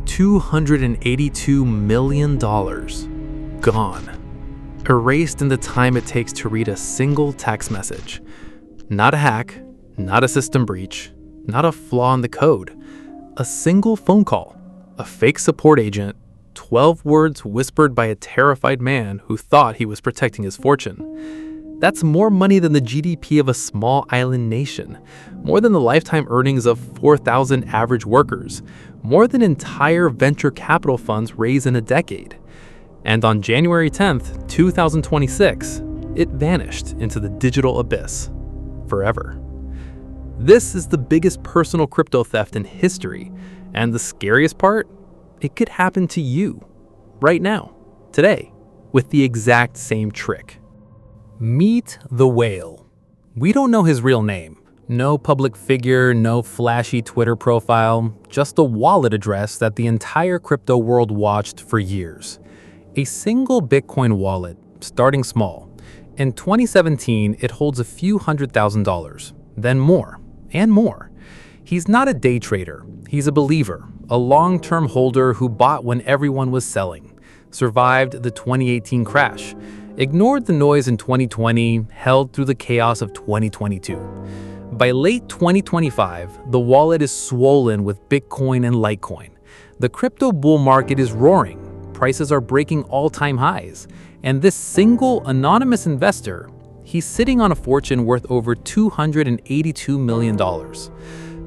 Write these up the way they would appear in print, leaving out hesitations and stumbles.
$282 million. Gone. Erased in the time it takes to read a single text message. Not a hack, not a system breach, not a flaw in the code. A single phone call, a fake support agent, 12 words whispered by a terrified man who thought he was protecting his fortune. That's more money than the GDP of a small island nation, more than the lifetime earnings of 4,000 average workers, more than entire venture capital funds raised in a decade. And on January 10th, 2026, it vanished into the digital abyss forever. This is the biggest personal crypto theft in history, and the scariest part? It could happen to you, right now, today, with the exact same trick. Meet the whale. We don't know his real name. No public figure, no flashy Twitter profile, just a wallet address that the entire crypto world watched for years. A single Bitcoin wallet, starting small. In 2017, it holds a few $100,000, then more, and more. He's not a day trader, he's a believer, a long-term holder who bought when everyone was selling, survived the 2018 crash, ignored the noise in 2020, held through the chaos of 2022. By late 2025, the wallet is swollen with Bitcoin and Litecoin. The crypto bull market is roaring, prices are breaking all-time highs, and this single anonymous investor, he's sitting on a fortune worth over $282 million.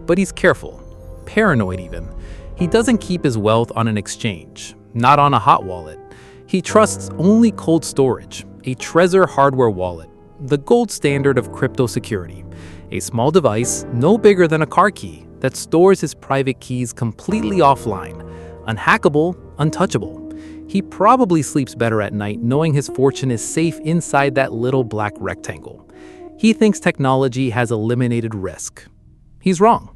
But he's careful, paranoid even. He doesn't keep his wealth on an exchange, not on a hot wallet. He trusts only cold storage, a Trezor hardware wallet, the gold standard of crypto security. A small device, no bigger than a car key, that stores his private keys completely offline, unhackable, untouchable. He probably sleeps better at night knowing his fortune is safe inside that little black rectangle. He thinks technology has eliminated risk. He's wrong.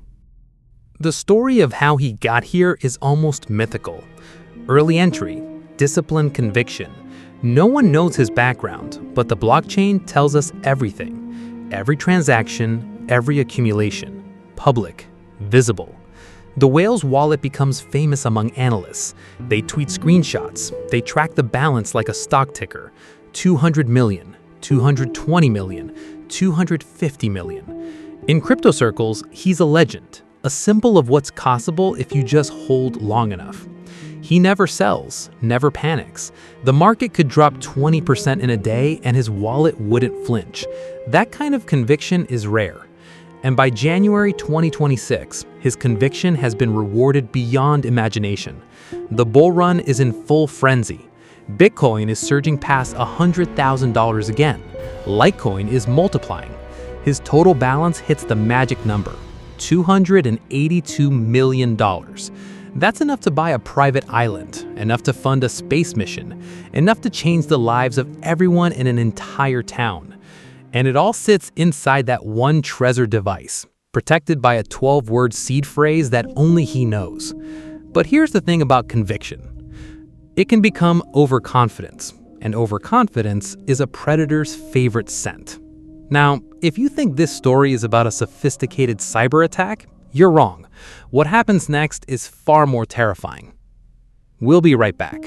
The story of how he got here is almost mythical. Early entry, disciplined conviction. No one knows his background, but the blockchain tells us everything. Every transaction, every accumulation. Public, visible. The whale's wallet becomes famous among analysts. They tweet screenshots. They track the balance like a stock ticker. 200 million, 220 million, 250 million. In crypto circles, he's a legend, a symbol of what's possible if you just hold long enough. He never sells, never panics. The market could drop 20% in a day and his wallet wouldn't flinch. That kind of conviction is rare. And by January 2026, his conviction has been rewarded beyond imagination. The bull run is in full frenzy. Bitcoin is surging past $100,000 again. Litecoin is multiplying. His total balance hits the magic number, $282 million. That's enough to buy a private island, enough to fund a space mission, enough to change the lives of everyone in an entire town. And it all sits inside that one Trezor device, protected by a 12-word seed phrase that only he knows. But here's the thing about conviction. It can become overconfidence, and overconfidence is a predator's favorite scent. Now, if you think this story is about a sophisticated cyber attack, you're wrong. What happens next is far more terrifying. We'll be right back.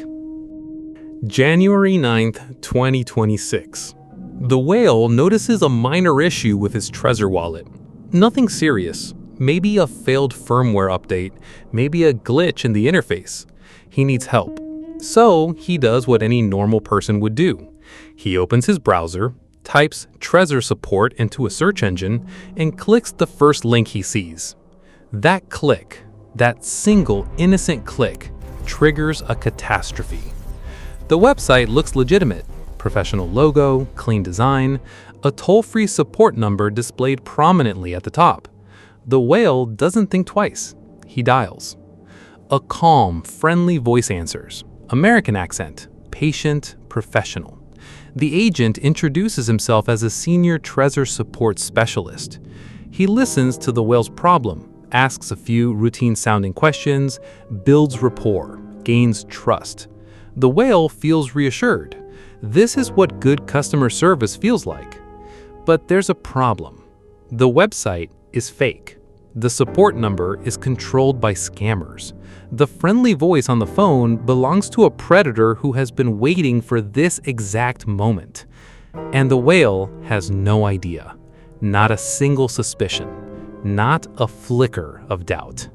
January 9th, 2026. The whale notices a minor issue with his Trezor wallet. Nothing serious. Maybe a failed firmware update, maybe a glitch in the interface. He needs help. So he does what any normal person would do. He opens his browser, types Trezor support into a search engine, and clicks the first link he sees. That click, that single innocent click, triggers a catastrophe. The website looks legitimate. Professional logo, clean design, a toll-free support number displayed prominently at the top. The whale doesn't think twice. He dials. A calm, friendly voice answers. American accent, patient, professional. The agent introduces himself as a senior Trezor support specialist. He listens to the whale's problem, asks a few routine-sounding questions, builds rapport, gains trust. The whale feels reassured. This is what good customer service feels like. But there's a problem. The website is fake. The support number is controlled by scammers. The friendly voice on the phone belongs to a predator who has been waiting for this exact moment. And the whale has no idea. Not a single suspicion. Not a flicker of doubt.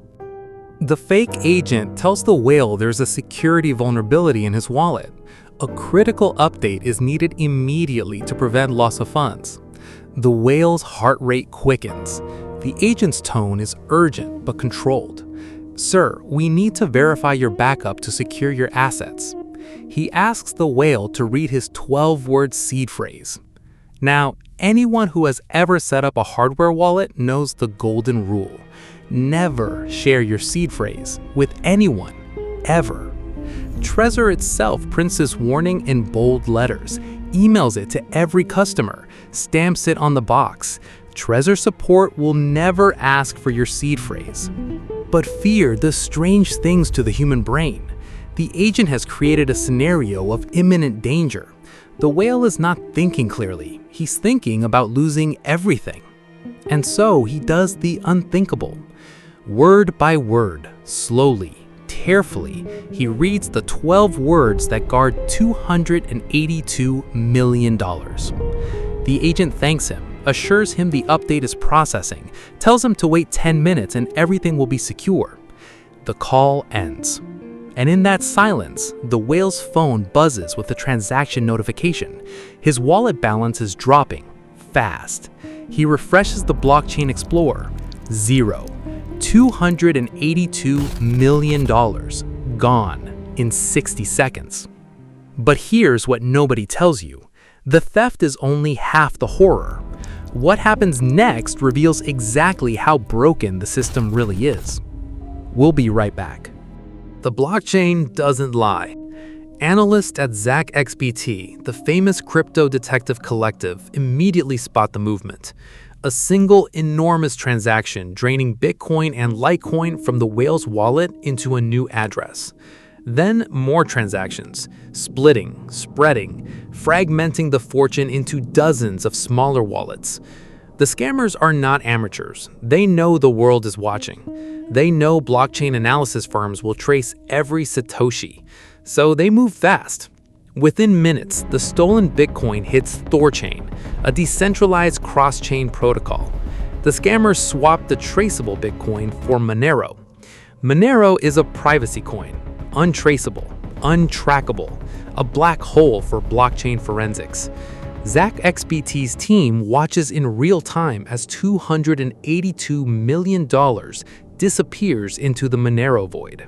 The fake agent tells the whale there's a security vulnerability in his wallet. A critical update is needed immediately to prevent loss of funds. The whale's heart rate quickens. The agent's tone is urgent but controlled. "Sir, we need to verify your backup to secure your assets." He asks the whale to read his 12-word seed phrase. Now, anyone who has ever set up a hardware wallet knows the golden rule. Never share your seed phrase with anyone, ever. Trezor itself prints this warning in bold letters, emails it to every customer, stamps it on the box. Trezor support will never ask for your seed phrase. But fear does strange things to the human brain. The agent has created a scenario of imminent danger. The whale is not thinking clearly. He's thinking about losing everything. And so he does the unthinkable. Word by word, slowly, carefully, he reads the 12 words that guard $282 million. The agent thanks him, assures him the update is processing, tells him to wait 10 minutes and everything will be secure. The call ends. And in that silence, the whale's phone buzzes with a transaction notification. His wallet balance is dropping, fast. He refreshes the blockchain explorer. Zero. $282 million gone in 60 seconds. But here's what nobody tells you. The theft is only half the horror. What happens next reveals exactly how broken the system really is. We'll be right back. The blockchain doesn't lie. Analysts at ZachXBT, the famous crypto detective collective, immediately spot the movement. A single enormous transaction draining Bitcoin and Litecoin from the whale's wallet into a new address. Then more transactions, splitting, spreading, fragmenting the fortune into dozens of smaller wallets. The scammers are not amateurs. They know the world is watching. They know blockchain analysis firms will trace every Satoshi. So they move fast. Within minutes, the stolen Bitcoin hits THORChain, a decentralized cross-chain protocol. The scammers swapped the traceable Bitcoin for Monero. Monero is a privacy coin, untraceable, untrackable, a black hole for blockchain forensics. ZachXBT's team watches in real time as $282 million disappears into the Monero void.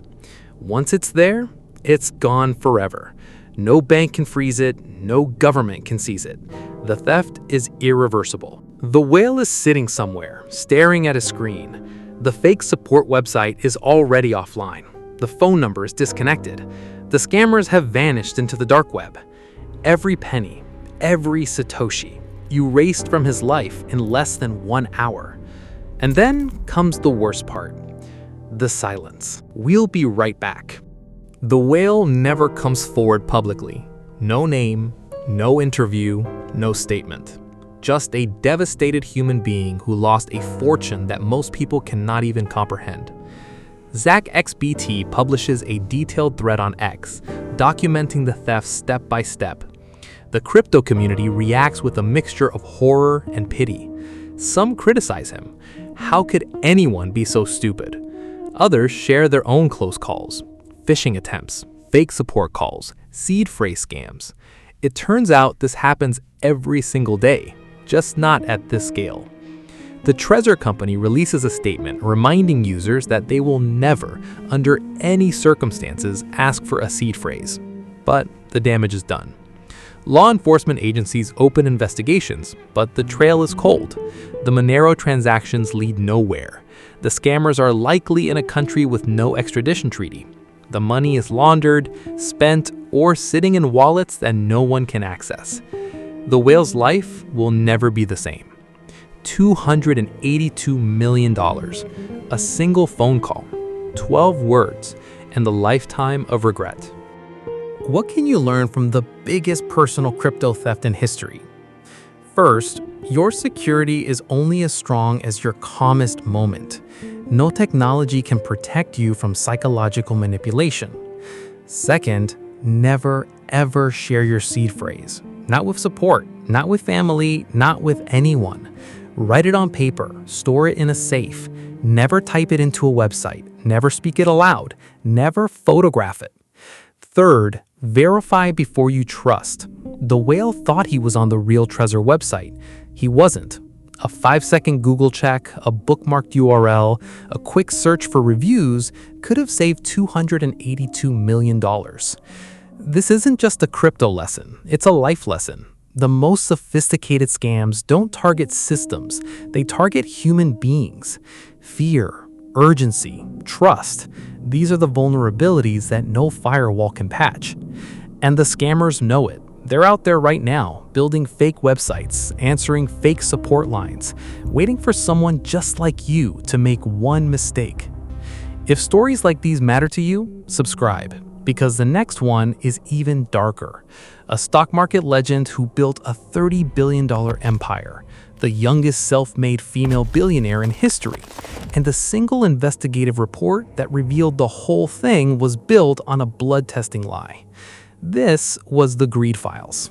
Once it's there, it's gone forever. No bank can freeze it, no government can seize it. The theft is irreversible. The whale is sitting somewhere, staring at a screen. The fake support website is already offline. The phone number is disconnected. The scammers have vanished into the dark web. Every penny, every Satoshi, erased from his life in less than 1 hour. And then comes the worst part, the silence. We'll be right back. The whale never comes forward publicly. No name, no interview, no statement. Just a devastated human being who lost a fortune that most people cannot even comprehend. ZachXBT publishes a detailed thread on X, documenting the theft step by step. The crypto community reacts with a mixture of horror and pity. Some criticize him. How could anyone be so stupid? Others share their own close calls. Phishing attempts, fake support calls, seed phrase scams. It turns out this happens every single day, just not at this scale. The Trezor company releases a statement reminding users that they will never, under any circumstances, ask for a seed phrase. But the damage is done. Law enforcement agencies open investigations, but the trail is cold. The Monero transactions lead nowhere. The scammers are likely in a country with no extradition treaty. The money is laundered, spent, or sitting in wallets that no one can access. The whale's life will never be the same. $282 million, a single phone call, 12 words, and the lifetime of regret. What can you learn from the biggest personal crypto theft in history? First, your security is only as strong as your calmest moment. no technology can protect you from psychological manipulation. Second, never ever share your seed phrase. Not with support, not with family, not with anyone. Write it on paper, store it in a safe. Never type it into a website, never speak it aloud, never photograph it. Third, verify before you trust. The whale thought he was on the real Trezor website. He wasn't. A 5-second Google check, a bookmarked URL, a quick search for reviews could have saved $282 million. This isn't just a crypto lesson, it's a life lesson. The most sophisticated scams don't target systems, they target human beings. Fear, urgency, trust, these are the vulnerabilities that no firewall can patch. And the scammers know it. They're out there right now, building fake websites, answering fake support lines, waiting for someone just like you to make one mistake. If stories like these matter to you, subscribe, because the next one is even darker. A stock market legend who built a $30 billion empire, the youngest self-made female billionaire in history, and the single investigative report that revealed the whole thing was built on a blood testing lie. This was the Greed Files.